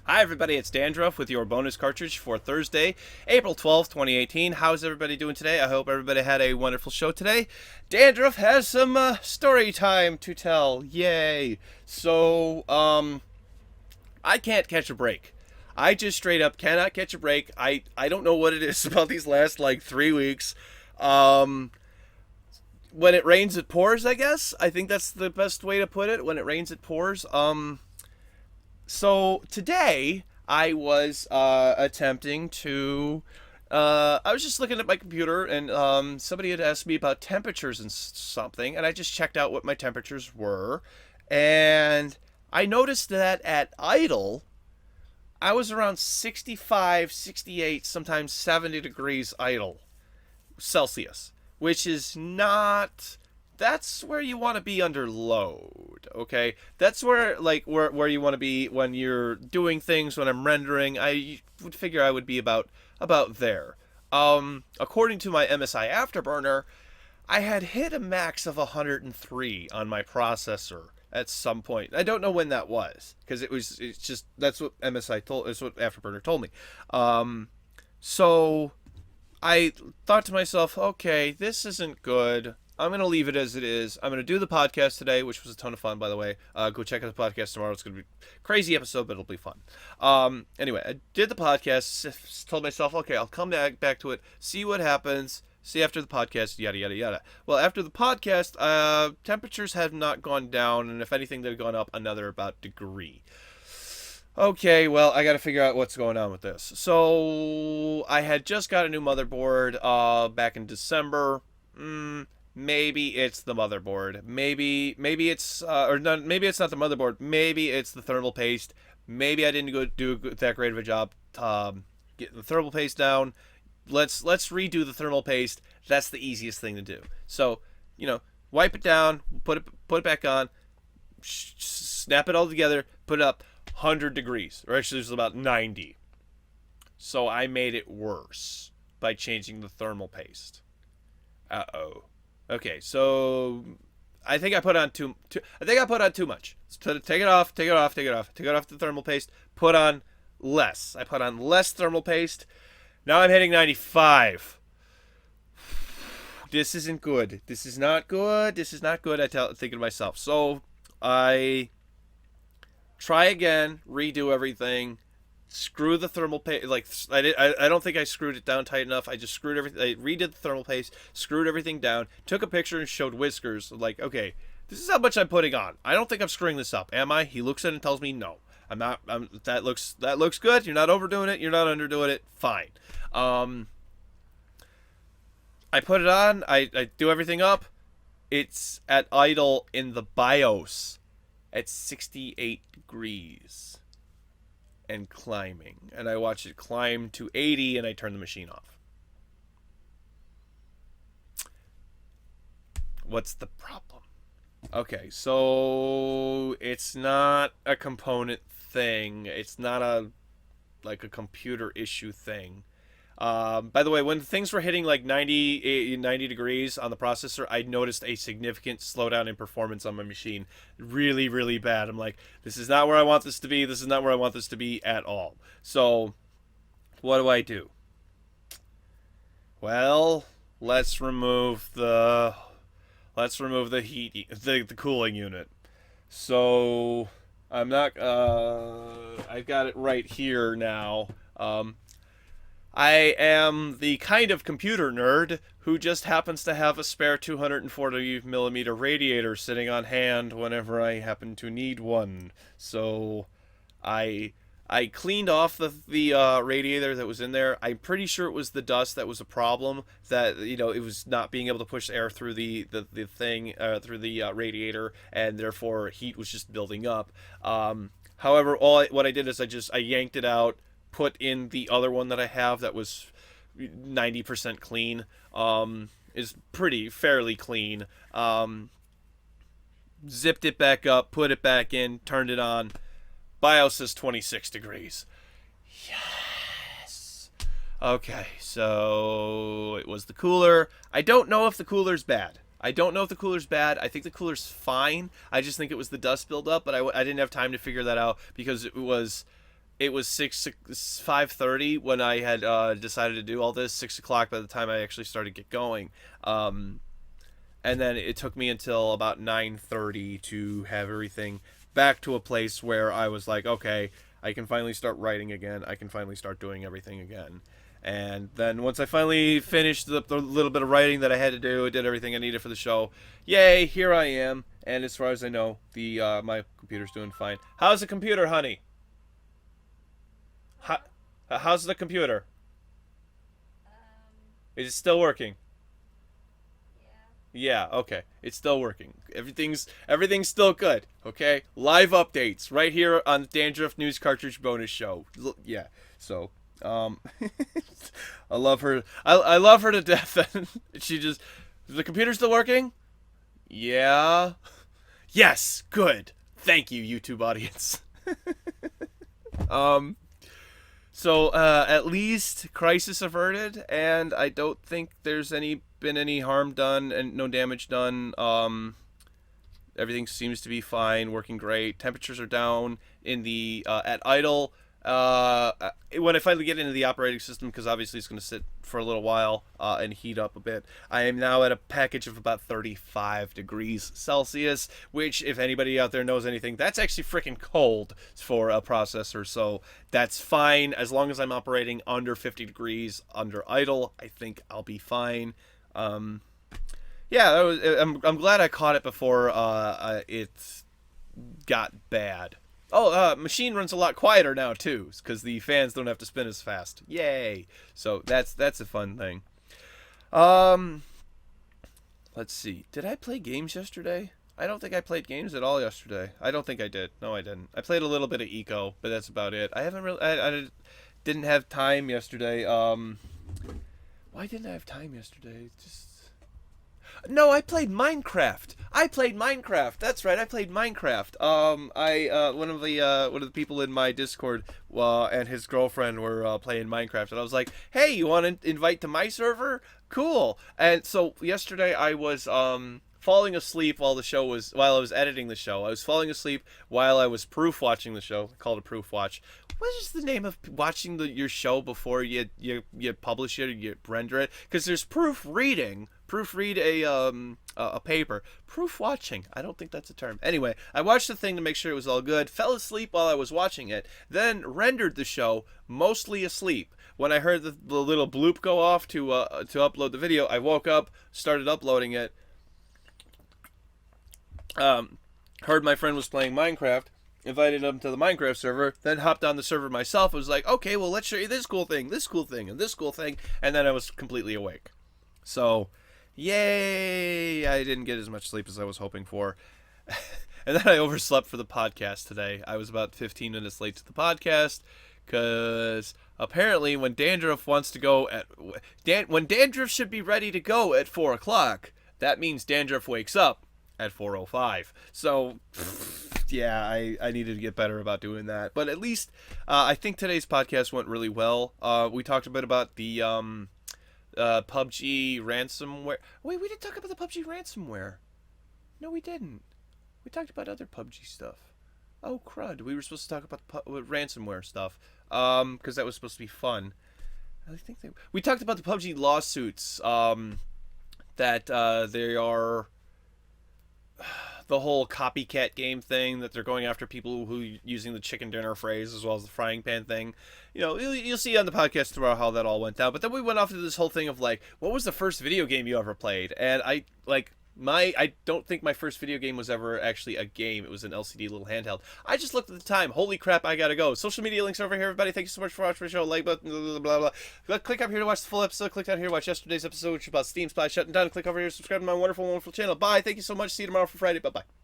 Hi everybody, it's Dandruff with your bonus cartridge for Thursday, April 12th, 2018. How's everybody doing today? I hope everybody had a wonderful show today. Dandruff has some story time to tell. Yay. I can't catch a break. I just straight up cannot catch a break. I don't know what it is about these last like 3 weeks. Um, when it rains, it pours, I guess. I think that's the best way to put it. When it rains, it pours. So today I was attempting to. I was just looking at my computer, and somebody had asked me about temperatures and something, and I just checked out what my temperatures were, and I noticed that at idle, I was around 65, 68, sometimes 70 degrees idle Celsius, which is not. That's where you want to be under load, okay? That's where you want to be when you're doing things. When I'm rendering, I would figure I would be about there. According to my MSI Afterburner, I had hit a max of 103 on my processor at some point. I don't know when that was because it's just that's what MSI told. It's what Afterburner told me. So I thought to myself, okay, this isn't good. I'm going to leave it as it is. I'm going to do the podcast today, which was a ton of fun, by the way. Go check out the podcast tomorrow. It's going to be a crazy episode, but it'll be fun. Anyway, I did the podcast, told myself, okay, I'll come back to it, see what happens, see after the podcast, yada, yada, yada. Well, after the podcast, temperatures have not gone down, and if anything, they've gone up another about degree. Okay, well, I got to figure out what's going on with this. So, I had just got a new motherboard back in December. Maybe it's the motherboard. Maybe it's or not. Maybe it's not the motherboard. Maybe it's the thermal paste. Maybe I didn't go do that great of a job getting the thermal paste down. Let's redo the thermal paste. That's the easiest thing to do. So wipe it down, put it back on, snap it all together, put it up 100 degrees, or actually it was about 90. So I made it worse by changing the thermal paste. Uh-oh. Okay, so I think I put on too much. So take it off the thermal paste, put on less. I put on less thermal paste. Now I'm hitting 95. This isn't good. This is not good. Thinking to myself. So I try again, redo everything. Screw the thermal paste. I don't think I screwed it down tight enough. I just screwed everything. I redid the thermal paste, screwed everything down, took a picture and showed Whiskers. Like, okay, this is how much I'm putting on. I don't think I'm screwing this up, am I? He looks at it and tells me no. I'm not. That looks good. You're not overdoing it. You're not underdoing it. Fine. I put it on. I do everything up. It's at idle in the BIOS at 68 degrees. And climbing, and I watch it climb to 80, and I turn the machine off. What's the problem? Okay, so it's not a component thing. It's not a computer issue thing. By the way, when things were hitting like 90 degrees on the processor, I noticed a significant slowdown in performance on my machine. Really, really bad. I'm like, this is not where I want this to be. This is not where I want this to be at all. So, what do? Well, let's remove the heat, the cooling unit. So, I'm not. I've got it right here now. I am the kind of computer nerd who just happens to have a spare 240mm radiator sitting on hand whenever I happen to need one. So I cleaned off the radiator that was in there. I'm pretty sure it was the dust that was a problem. That it was not being able to push air through the thing through the radiator, and therefore heat was just building up. However, what I did is I yanked it out, put in the other one that I have that was 90% clean, is fairly clean. Zipped it back up, put it back in, turned it on. BIOS is 26 degrees. Yes. Okay, so it was the cooler. I don't know if the cooler's bad. I think the cooler's fine. I just think it was the dust buildup, but I didn't have time to figure that out because it was it was 5:30 when I had decided to do all this. 6 o'clock by the time I actually started get going. And then it took me until about 9:30 to have everything back to a place where I was like, okay, I can finally start writing again. I can finally start doing everything again. And then once I finally finished the little bit of writing that I had to do, did everything I needed for the show, yay, here I am. And as far as I know, the my computer's doing fine. How's the computer, honey? How, how's the computer? Is it still working? Yeah, okay. It's still working. Everything's still good. Okay? Live updates right here on the Dandruff News Cartridge bonus show. Yeah. So, I love her. I love her to death. She just is the computer still working? Yeah. Yes, good. Thank you, YouTube audience. um So at least crisis averted, and I don't think there's been any harm done and no damage done. Everything seems to be fine, working great. Temperatures are down in the at idle. When I finally get into the operating system, because obviously it's going to sit for a little while and heat up a bit, I am now at a package of about 35 degrees Celsius, which, if anybody out there knows anything, that's actually freaking cold for a processor, so that's fine. As long as I'm operating under 50 degrees under idle, I think I'll be fine. Yeah, I'm glad I caught it before it got bad. Oh, machine runs a lot quieter now too, because the fans don't have to spin as fast. Yay! So that's a fun thing. Um, let's see. Did I play games yesterday? I don't think I played games at all yesterday. I don't think I did. No, I didn't. I played a little bit of Eco, but that's about it. I haven't really. I didn't have time yesterday. Why didn't I have time yesterday? Just. No, I played Minecraft. That's right. I played Minecraft. One of the people in my Discord, and his girlfriend were playing Minecraft, and I was like, "Hey, you want to invite to my server? Cool." And so yesterday I was falling asleep while I was editing the show. I was falling asleep while I was proof watching the show. I called it proof watch. What is the name of watching your show before you publish it or you render it? Because there's proofreading. Proofread a paper. Proof watching. I don't think that's a term. Anyway, I watched the thing to make sure it was all good. Fell asleep while I was watching it. Then rendered the show mostly asleep. When I heard the little bloop go off to upload the video, I woke up, started uploading it. Heard my friend was playing Minecraft. Invited him to the Minecraft server, then hopped on the server myself. I was like, okay, well, let's show you this cool thing, and this cool thing, and then I was completely awake. So, yay! I didn't get as much sleep as I was hoping for. And then I overslept for the podcast today. I was about 15 minutes late to the podcast, because apparently when Dandruff wants to go when Dandruff should be ready to go at 4 o'clock, that means Dandruff wakes up at 4:05. So... yeah, I needed to get better about doing that. But at least I think today's podcast went really well. We talked a bit about the PUBG ransomware. Wait, we didn't talk about the PUBG ransomware. No, we didn't. We talked about other PUBG stuff. Oh, crud. We were supposed to talk about the ransomware stuff because that was supposed to be fun. I think we talked about the PUBG lawsuits that they are... the whole copycat game thing, that they're going after people who using the chicken dinner phrase as well as the frying pan thing. You know, you'll see on the podcast throughout how that all went down. But then we went off to this whole thing of like, what was the first video game you ever played? And I don't think my first video game was ever actually a game. It was an LCD little handheld. I just looked at the time. Holy crap, I gotta go. Social media links over here, everybody. Thank you so much for watching the show. Like button, blah, blah, blah. Click up here to watch the full episode. Click down here to watch yesterday's episode, which is about Steam Spy shutting down. Click over here to subscribe to my wonderful, wonderful channel. Bye. Thank you so much. See you tomorrow for Friday. Bye-bye.